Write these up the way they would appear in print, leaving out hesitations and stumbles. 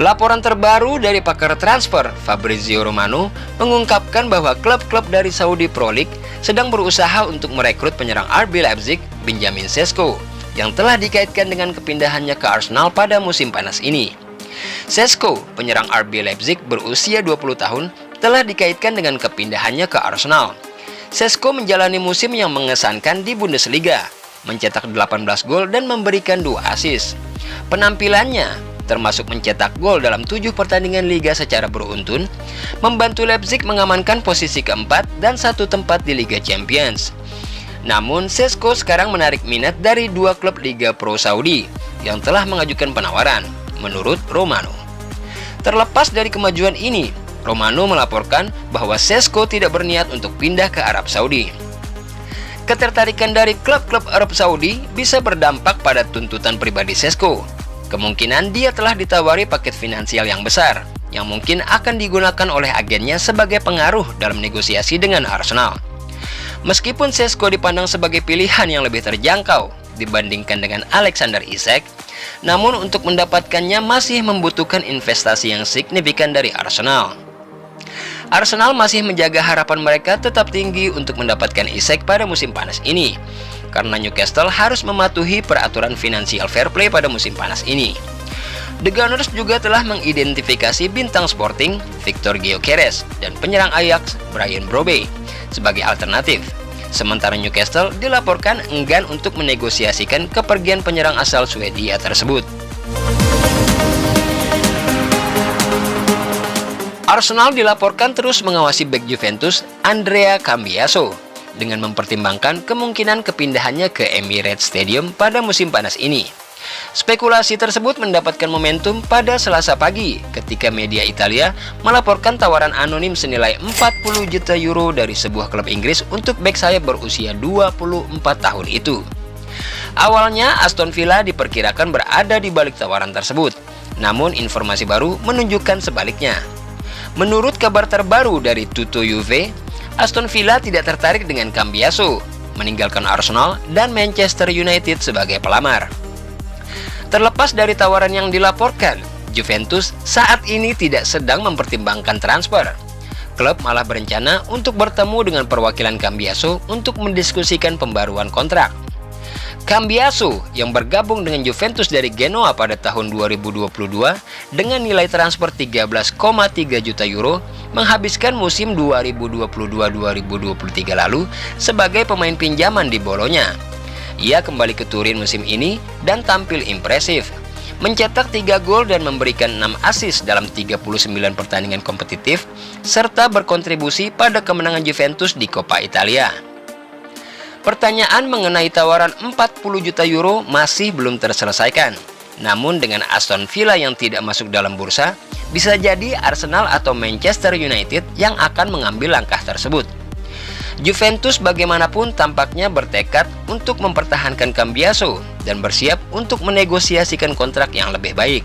Laporan terbaru dari pakar transfer Fabrizio Romano mengungkapkan bahwa klub-klub dari Saudi Pro League sedang berusaha untuk merekrut penyerang RB Leipzig, Benjamin Sesko, yang telah dikaitkan dengan kepindahannya ke Arsenal pada musim panas ini. Sesko, penyerang RB Leipzig berusia 20 tahun, telah dikaitkan dengan kepindahannya ke Arsenal. Sesko menjalani musim yang mengesankan di Bundesliga, mencetak 18 gol dan memberikan 2 assist. Penampilannya termasuk mencetak gol dalam 7 pertandingan liga secara beruntun, membantu Leipzig mengamankan posisi keempat dan 1 tempat di Liga Champions. Namun, Sesko sekarang menarik minat dari 2 klub Liga Pro Saudi yang telah mengajukan penawaran, menurut Romano. Terlepas dari kemajuan ini, Romano melaporkan bahwa Sesko tidak berniat untuk pindah ke Arab Saudi. Ketertarikan dari klub-klub Arab Saudi bisa berdampak pada tuntutan pribadi Sesko. Kemungkinan dia telah ditawari paket finansial yang besar, yang mungkin akan digunakan oleh agennya sebagai pengaruh dalam negosiasi dengan Arsenal. Meskipun Sesko dipandang sebagai pilihan yang lebih terjangkau dibandingkan dengan Alexander Isak, namun untuk mendapatkannya masih membutuhkan investasi yang signifikan dari Arsenal. Arsenal masih menjaga harapan mereka tetap tinggi untuk mendapatkan Isak pada musim panas ini, karena Newcastle harus mematuhi peraturan financial fair play pada musim panas ini. The Gunners juga telah mengidentifikasi bintang Sporting Victor Gyökeres dan penyerang Ajax Brian Brobbey sebagai alternatif. Sementara Newcastle dilaporkan enggan untuk menegosiasikan kepergian penyerang asal Swedia tersebut. Arsenal dilaporkan terus mengawasi bek Juventus Andrea Cambiaso dengan mempertimbangkan kemungkinan kepindahannya ke Emirates Stadium pada musim panas ini. Spekulasi tersebut mendapatkan momentum pada Selasa pagi ketika media Italia melaporkan tawaran anonim senilai 40 juta euro dari sebuah klub Inggris untuk bek sayap berusia 24 tahun itu. Awalnya Aston Villa diperkirakan berada di balik tawaran tersebut, namun informasi baru menunjukkan sebaliknya. Menurut kabar terbaru dari Tutto Juve, Aston Villa tidak tertarik dengan Cambiaso, meninggalkan Arsenal dan Manchester United sebagai pelamar. Terlepas dari tawaran yang dilaporkan, Juventus saat ini tidak sedang mempertimbangkan transfer. Klub malah berencana untuk bertemu dengan perwakilan Cambiaso untuk mendiskusikan pembaruan kontrak. Cambiaso yang bergabung dengan Juventus dari Genoa pada tahun 2022 dengan nilai transfer 13,3 juta euro menghabiskan musim 2022-2023 lalu sebagai pemain pinjaman di Bolonya. Ia kembali ke Turin musim ini dan tampil impresif, mencetak 3 gol dan memberikan 6 assist dalam 39 pertandingan kompetitif serta berkontribusi pada kemenangan Juventus di Coppa Italia. Pertanyaan mengenai tawaran 40 juta euro masih belum terselesaikan. Namun dengan Aston Villa yang tidak masuk dalam bursa, bisa jadi Arsenal atau Manchester United yang akan mengambil langkah tersebut. Juventus bagaimanapun tampaknya bertekad untuk mempertahankan Cambiaso dan bersiap untuk menegosiasikan kontrak yang lebih baik.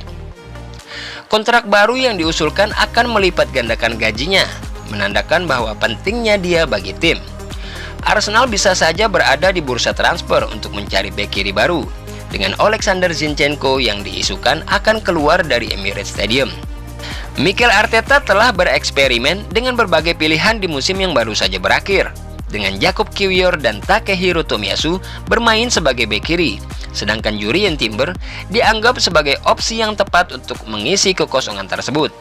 Kontrak baru yang diusulkan akan melipat gandakan gajinya, menandakan bahwa pentingnya dia bagi tim. Arsenal bisa saja berada di bursa transfer untuk mencari bek kiri baru, dengan Alexander Zinchenko yang diisukan akan keluar dari Emirates Stadium. Mikel Arteta telah bereksperimen dengan berbagai pilihan di musim yang baru saja berakhir, dengan Jakub Kiwior dan Takehiro Tomiyasu bermain sebagai bek kiri, sedangkan Jurrien Timber dianggap sebagai opsi yang tepat untuk mengisi kekosongan tersebut.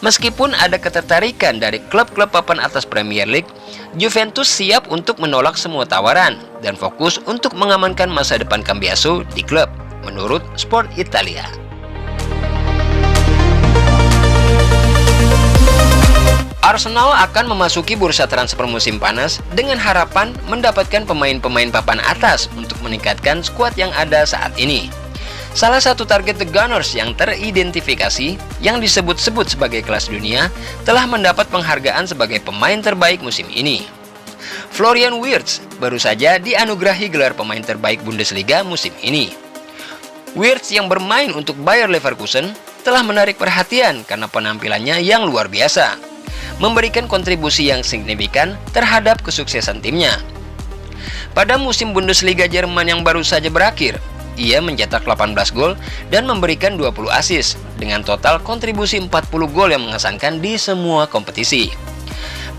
Meskipun ada ketertarikan dari klub-klub papan atas Premier League, Juventus siap untuk menolak semua tawaran dan fokus untuk mengamankan masa depan Cambiaso di klub, menurut Sport Italia. Arsenal akan memasuki bursa transfer musim panas dengan harapan mendapatkan pemain-pemain papan atas untuk meningkatkan skuad yang ada saat ini. Salah satu target The Gunners yang teridentifikasi, yang disebut-sebut sebagai kelas dunia, telah mendapat penghargaan sebagai pemain terbaik musim ini. Florian Wirtz baru saja dianugerahi gelar pemain terbaik Bundesliga musim ini. Wirtz yang bermain untuk Bayer Leverkusen telah menarik perhatian karena penampilannya yang luar biasa, memberikan kontribusi yang signifikan terhadap kesuksesan timnya. Pada musim Bundesliga Jerman yang baru saja berakhir, ia mencetak 18 gol dan memberikan 20 assist dengan total kontribusi 40 gol yang mengesankan di semua kompetisi.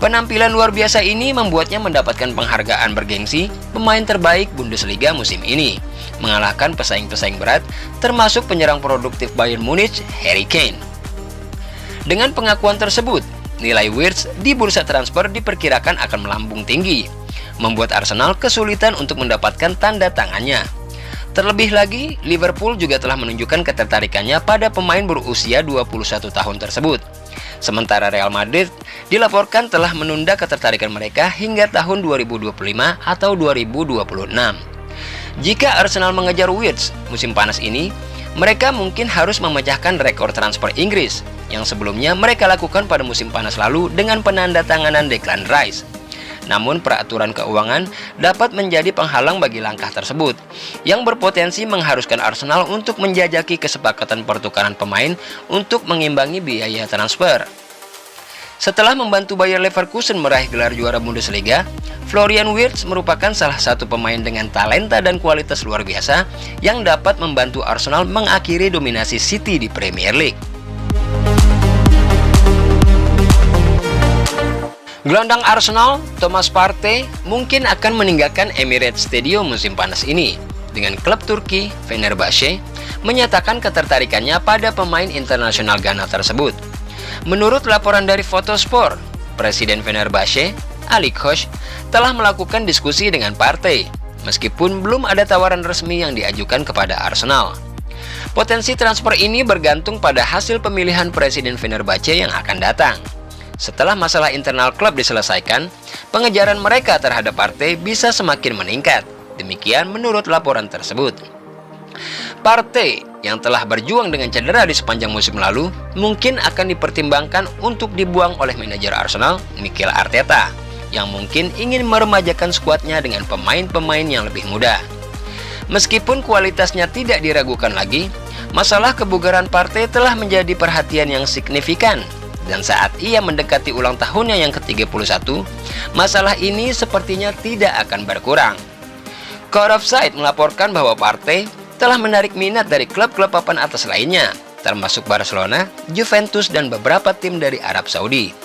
Penampilan luar biasa ini membuatnya mendapatkan penghargaan bergengsi pemain terbaik Bundesliga musim ini, mengalahkan pesaing-pesaing berat termasuk penyerang produktif Bayern Munich, Harry Kane. Dengan pengakuan tersebut, nilai Wirtz di bursa transfer diperkirakan akan melambung tinggi, membuat Arsenal kesulitan untuk mendapatkan tanda tangannya. Terlebih lagi, Liverpool juga telah menunjukkan ketertarikannya pada pemain berusia 21 tahun tersebut. Sementara Real Madrid dilaporkan telah menunda ketertarikan mereka hingga tahun 2025 atau 2026. Jika Arsenal mengejar Wirtz musim panas ini, mereka mungkin harus memecahkan rekor transfer Inggris yang sebelumnya mereka lakukan pada musim panas lalu dengan penandatanganan Declan Rice. Namun peraturan keuangan dapat menjadi penghalang bagi langkah tersebut, yang berpotensi mengharuskan Arsenal untuk menjajaki kesepakatan pertukaran pemain untuk mengimbangi biaya transfer. Setelah membantu Bayer Leverkusen meraih gelar juara Bundesliga, Florian Wirtz merupakan salah satu pemain dengan talenta dan kualitas luar biasa yang dapat membantu Arsenal mengakhiri dominasi City di Premier League. Gelandang Arsenal, Thomas Partey, mungkin akan meninggalkan Emirates Stadium musim panas ini dengan klub Turki Fenerbahce menyatakan ketertarikannya pada pemain internasional Ghana tersebut. Menurut laporan dari Fotosport, Presiden Fenerbahce, Ali Koç, telah melakukan diskusi dengan Partey, meskipun belum ada tawaran resmi yang diajukan kepada Arsenal. Potensi transfer ini bergantung pada hasil pemilihan Presiden Fenerbahce yang akan datang. Setelah masalah internal klub diselesaikan, pengejaran mereka terhadap Partey bisa semakin meningkat. Demikian menurut laporan tersebut. Partey yang telah berjuang dengan cedera di sepanjang musim lalu mungkin akan dipertimbangkan untuk dibuang oleh manajer Arsenal, Mikel Arteta, yang mungkin ingin meremajakan skuadnya dengan pemain-pemain yang lebih muda. Meskipun kualitasnya tidak diragukan lagi, masalah kebugaran Partey telah menjadi perhatian yang signifikan. Dan saat ia mendekati ulang tahunnya yang ke-31, masalah ini sepertinya tidak akan berkurang. Court of Sight melaporkan bahwa Partey telah menarik minat dari klub-klub papan atas lainnya, termasuk Barcelona, Juventus, dan beberapa tim dari Arab Saudi,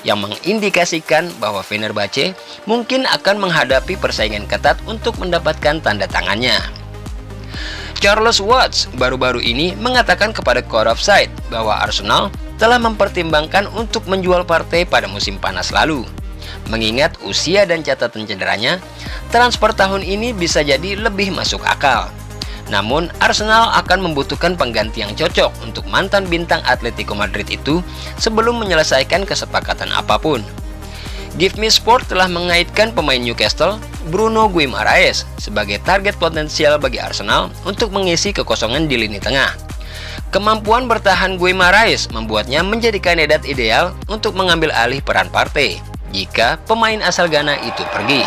yang mengindikasikan bahwa Fenerbahce mungkin akan menghadapi persaingan ketat untuk mendapatkan tanda tangannya. Charles Watts baru-baru ini mengatakan kepada Court of Sight bahwa Arsenal telah mempertimbangkan untuk menjual Partey pada musim panas lalu. Mengingat usia dan catatan cederanya, transfer tahun ini bisa jadi lebih masuk akal. Namun, Arsenal akan membutuhkan pengganti yang cocok untuk mantan bintang Atletico Madrid itu sebelum menyelesaikan kesepakatan apapun. Give Me Sport telah mengaitkan pemain Newcastle, Bruno Guimaraes, sebagai target potensial bagi Arsenal untuk mengisi kekosongan di lini tengah. Kemampuan bertahan Guimaraes membuatnya menjadi kandidat ideal untuk mengambil alih peran Partey jika pemain asal Ghana itu pergi.